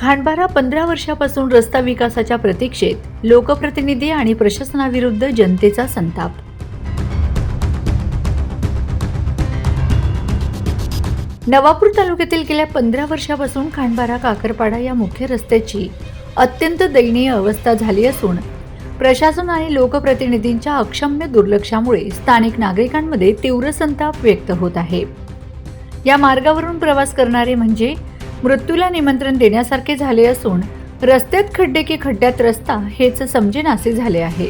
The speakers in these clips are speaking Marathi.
खांडबारा 15 वर्षापासून रस्ता विकासाच्या प्रतीक्षेत लोकप्रतिनिधी आणि प्रशासनाविरुद्ध जनतेचा संताप। नवापूर तालुक्यातील गेल्या 15 वर्षापासून खांडबारा काकरपाडा या मुख्य रस्त्याची अत्यंत दयनीय अवस्था झाली असून प्रशासन आणि लोकप्रतिनिधींच्या अक्षम्य दुर्लक्षामुळे स्थानिक नागरिकांमध्ये तीव्र संताप व्यक्त होत आहे। या मार्गावरून प्रवास करणारे म्हणजे मृत्यूला निमंत्रण देण्यासारखे झाले असून रस्त्यात खड्डे की खड्ड्यात रस्ता हेच समजेनासे झाले आहे।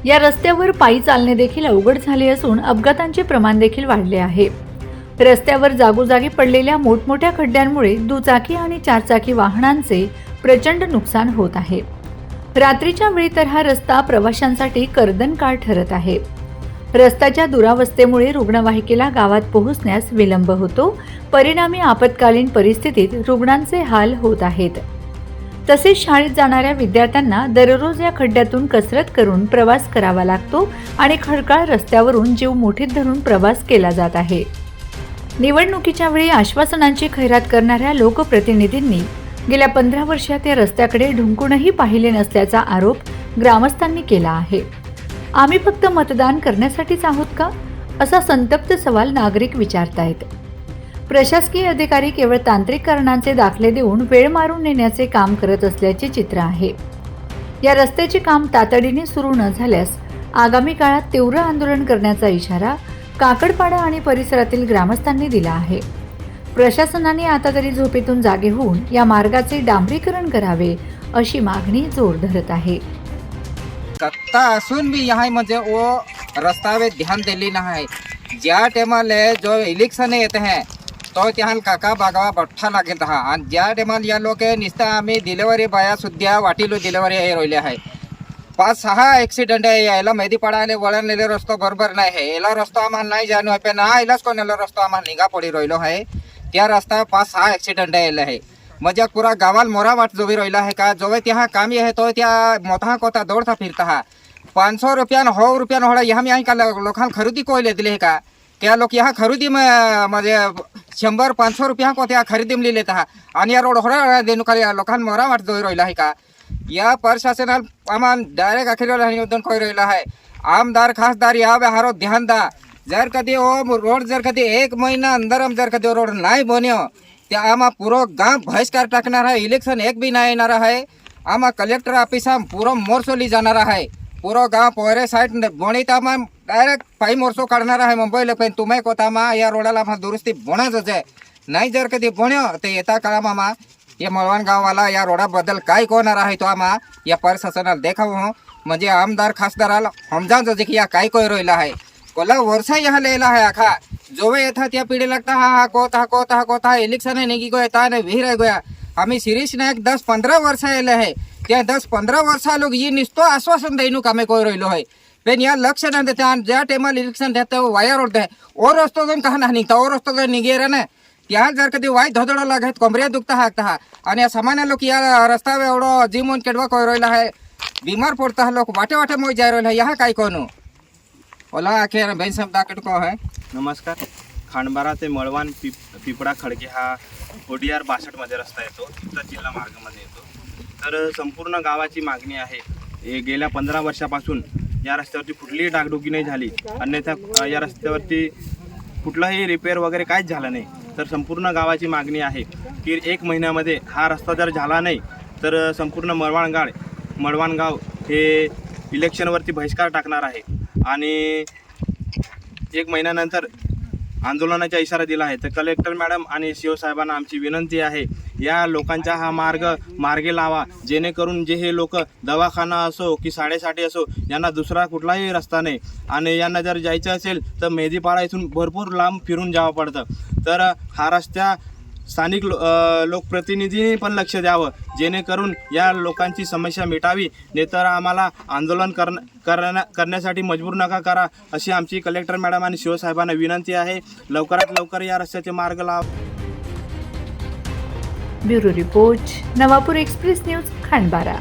या रस्त्यावर पायी चालणे देखील अवघड झाले असून अपघातांचे प्रमाण देखील वाढले आहे। रस्त्यावर जागोजागी पडलेल्या मोठमोठ्या खड्ड्यांमुळे दुचाकी आणि चारचाकी वाहनांचे प्रचंड नुकसान होत आहे। रात्रीच्या वेळी तर हा रस्ता प्रवाशांसाठी कर्दनकाळ ठरत आहे। रस्त्याच्या दुरावस्थेमुळे रुग्णवाहिकेला गावात पोहोचण्यास विलंब होतो, परिणामी आपत्कालीन परिस्थितीत रुग्णांचे हाल होत आहेत। तसेच शाळेत जाणाऱ्या विद्यार्थ्यांना दररोज या खड्ड्यातून कसरत करून प्रवास करावा लागतो आणि खडकाळ रस्त्यावरून जीव मुठीत धरून प्रवास केला जात आहे। निवडणुकीच्या वेळी आश्वासनांची खैरात करणाऱ्या लोकप्रतिनिधींनी गेल्या 15 वर्षात या रस्त्याकडे ढुंकूनही पाहिले नसल्याचा आरोप ग्रामस्थांनी केला आहे। आम्ही फक्त मतदान करण्यासाठीच आहोत का, असा संतप्त सवाल नागरिक विचारतायत। प्रशासकीय अधिकारी केवळ तांत्रिक कारणांचे दाखले देऊन वेळ मारून नेण्याचे काम करत असल्याचे चित्र आहे। या रस्त्याचे काम तातडीने सुरू न झाल्यास आगामी काळात तीव्र आंदोलन करण्याचा इशारा काकडपाडा आणि परिसरातील ग्रामस्थांनी दिला आहे। प्रशासनाने आता तरी झोपेतून जागे होऊन या मार्गाचे डांबरीकरण करावे अशी मागणी जोर धरत आहे। सत्ता असून भी यहाँ म्हणजे वो रास्ता में ध्यान दिली ना है। ज्या टाइमाले जो इलेक्शन येते हैं तो त्यान काका बागावा बठ्ठा लागत हा आणि ज्या टाइमाला या लोक निस्ता आम्ही डिलिव्हरी बाया सुद्धा वाटीलो डिलिव्हरी हे रोले आहे। 5-6 ॲक्सिडेंट आहे। यायला मेदीपाडाले वळणलेले रस्तो बरोबर नाही आहे। याला रस्तो आम्हाला नाही जाणू आहे, पण ना यालाच कोणाला रस्तो आम्हाला निघा पडी राहिलो आहे। त्या रस्ता 5-6 ॲक्सिडेंट आहे। मजा पूरा गावाल मोरा वाट जोवी राहिला आहे का जोवे त्या कामी आहे तो त्या मोठा कोता दौडता फिरता हा। 500 रुपयान 100 रुपयान होड़ा यहाँ में का लोकां खरीदी कोयले दिले का क्या लोग यहाँ खरीदी में म्हणजे 100-500 रुपया को त्या खरीदी में लेता हा आणि या रोड होड़ा देनु का लोकां मोरा वाट जोवी राहिला आहे का। या प्रशासनाल आमान डायरेक्ट अखिल निवेदन कोई राहिला आहे। आमदार खासदार या हारो ध्यान दा। जर कधी वो रोड जर कधी 1 महीना अंदर जर कधी रोड नाही बन्यो त्या आमा पूरा गांव बहिष्कार टाकणार आहे। इलेक्शन एक भी नाही येणार आहे। आमा कलेक्टर ऑफिस पूरा मोर्चोली जाणार आहे। पूरा गांव पोरे साइड बणीत आमा डायरेक्ट पायी मोर्चो काढणार आहे मुंबईला। पण तुम्ही कोतामा या रोडाला दुरुस्ती बनाच आहे। नाही जर कधी बन्यो ते येता काळामा या मळवण गाववाला या रोडाबद्दल काय कोणार आहे तो आमा या प्रशासनाला देखावं म्हणजे आमदार खासदाराला समजावं जे की या काय कोय राहिला आहे। कोला वर्षा यहाँ लेला है आखा जो येता त्या पिढी लगता हा कोता इलेक्शन है नहीं गया नहीं भी रह गया। आम्ही शिरीष नायक 10-15 वर्ष येले है। त्या 10-15 वर्षा लोग ये निस्तो आश्वासन देनु कामे कोई रहिलो है, पण या लक्ष न देता ज्या टाइमला इलेक्शन देता वायर रोड है और रस्तो जन कहा नाही तो रस्तो जन निगेर ना त्या जर कधी वाय धडधड लागत कमरे दुखता हाकता आणि या सामान्य लोक या रस्ता एवढो जिमून केडवा कोई रहिला है। बीमार पड़ता लोग वाटे वाटे मोय जाय रहिला यहाँ काय कोनो ओला आखिर बेन सब दाकट को है। नमस्कार। खांडबारा ते मळवान पिपळा खडके हा ODR 62 मध्ये रस्ता येतो, चित्ता जिल्हा मार्गामध्ये येतो। तर संपूर्ण गावाची मागणी आहे गेल्या 15 वर्षापासून या रस्त्यावरती कुठलीही डागडुगी नाही झाली, अन्यथा या रस्त्यावरती कुठलाही रिपेअर वगैरे काहीच झालं नाही। तर संपूर्ण गावाची मागणी आहे की 1 महिन्यामध्ये हा रस्ता जर झाला नाही तर संपूर्ण मळवान गाव हे इलेक्शनवरती बहिष्कार टाकणार आहे आणि 1 महिन्यानंतर आंदोलनाचा इशारा दिला आहे। तर कलेक्टर मॅडम आणि CO साहेबांना आमची विनंती आहे या लोकांचा हा मार्गे लावा, जेणेकरून जे हे लोक दवाखाना असो की शाळेसाठी असो यांना दुसरा कुठलाही रस्ता नाही आणि यांना जर जायचं असेल तर मेदीपाडा इथून भरपूर लांब फिरून जावं पडतं। तर हा रस्ता स्थानिक लोकप्रतिनिधींनी पण लक्ष द्यावं, जेणेकरून या लोकांची समस्या मिटावी, नाहीतर आम्हाला आंदोलन करण्यासाठी मजबूर नका करा अशी आमची कलेक्टर मॅडम आणि CO साहेबांना विनंती आहे। लवकरात लवकर या रस्त्याचे मार्ग लावा। Bureau report, Navapur express news, Khandbara.